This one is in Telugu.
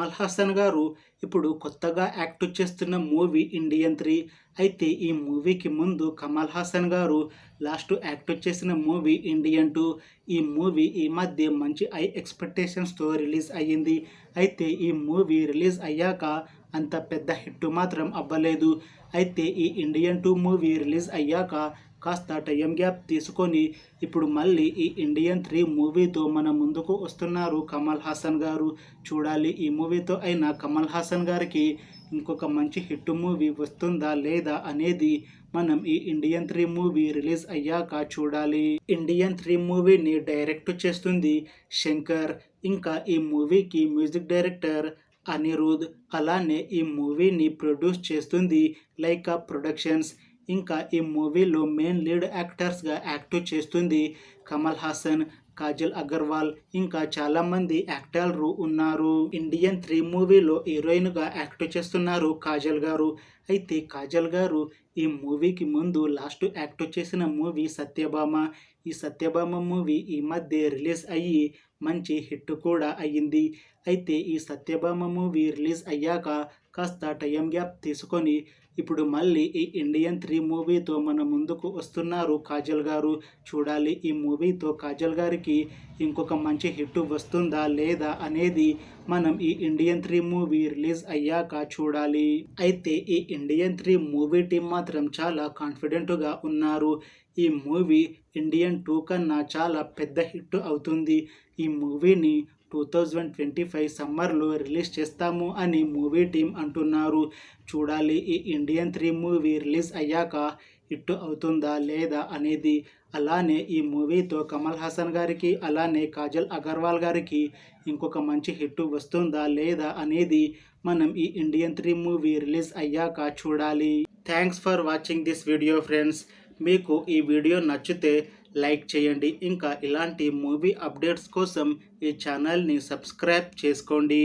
కమల్ హాసన్ గారు ఇప్పుడు కొత్తగా యాక్ట్ చేస్తున్న మూవీ ఇండియన్ 3. అయితే ఈ మూవీకి ముందు కమల్ హాసన్ గారు లాస్ట్ యాక్ట్ చేసిన మూవీ ఇండియన్ 2. ఈ మూవీ ఈ మధ్య మంచి హై ఎక్స్పెక్టేషన్స్తో రిలీజ్ అయ్యింది. అయితే ఈ మూవీ రిలీజ్ అయ్యాక అంత పెద్ద హిట్ మాత్రం అవ్వలేదు. అయితే ఈ ఇండియన్ 2 మూవీ రిలీజ్ అయ్యాక కాస్త టైం గ్యాప్ తీసుకొని ఇప్పుడు మళ్ళీ ఈ ఇండియన్ 3 మూవీతో మన ముందుకు వస్తున్నారు కమల్ హాసన్ గారు. చూడాలి ఈ మూవీతో అయినా కమల్ హాసన్ గారికి ఇంకొక మంచి హిట్ మూవీ వస్తుందా లేదా అనేది మనం ఈ ఇండియన్ 3 మూవీ రిలీజ్ అయ్యాక చూడాలి. ఇండియన్ 3 మూవీని డైరెక్ట్ చేస్తుంది శంకర్. ఇంకా ఈ మూవీకి మ్యూజిక్ డైరెక్టర్ అనిరుద్. అలానే ఈ మూవీని ప్రొడ్యూస్ చేస్తుంది లైకా ప్రొడక్షన్స్. ఇంకా ఈ మూవీలో మెయిన్ లీడ్ యాక్టర్స్గా యాక్ట్ చేస్తుంది కమల్ హాసన్, కాజల్ అగర్వాల్, ఇంకా చాలామంది యాక్టర్లు ఉన్నారు. ఇండియన్ 3 మూవీలో హీరోయిన్గా యాక్ట్ చేస్తున్నారు కాజల్ గారు. అయితే కాజల్ గారు ఈ మూవీకి ముందు లాస్ట్ యాక్ట్ చేసిన మూవీ సత్యభామ. ఈ సత్యభామ మూవీ ఈ మధ్య రిలీజ్ అయ్యి మంచి హిట్ కూడా అయ్యింది. అయితే ఈ సత్యభామ మూవీ రిలీజ్ అయ్యాక కాస్త టైం గ్యాప్ తీసుకొని ఇప్పుడు మళ్ళీ ఈ ఇండియన్ 3 మూవీతో మన ముందుకు వస్తున్నారు కాజల్ గారు. చూడాలి ఈ మూవీతో కాజల్ గారికి ఇంకొక మంచి హిట్ వస్తుందా లేదా అనేది మనం ఈ ఇండియన్ 3 మూవీ రిలీజ్ అయ్యాక చూడాలి. అయితే ఈ ఇండియన్ 3 మూవీ టీం మాత్రం చాలా కాన్ఫిడెంట్గా ఉన్నారు. ఈ మూవీ ఇండియన్ 2 కన్నా చాలా పెద్ద హిట్ అవుతుంది. ఈ మూవీని 2025 సమ్మర్లో రిలీజ్ చేస్తాము అని మూవీ టీం అంటున్నారు. చూడాలి ఈ ఇండియన్ 3 మూవీ రిలీజ్ అయ్యాక హిట్ అవుతుందా లేదా అనేది. అలానే ఈ మూవీతో కమల్ హాసన్ గారికి అలానే కాజల్ అగర్వాల్ గారికి ఇంకొక మంచి హిట్ వస్తుందా లేదా అనేది మనం ఈ ఇండియన్ 3 మూవీ రిలీజ్ అయ్యాక చూడాలి. Thanks for watching this video friends. మీకు ఈ వీడియో నచ్చితే లైక్ చేయండి. ఇంకా ఇలాంటి మూవీ అప్డేట్స్ కోసం ఈ ఛానల్ని సబ్స్క్రైబ్ చేసుకోండి.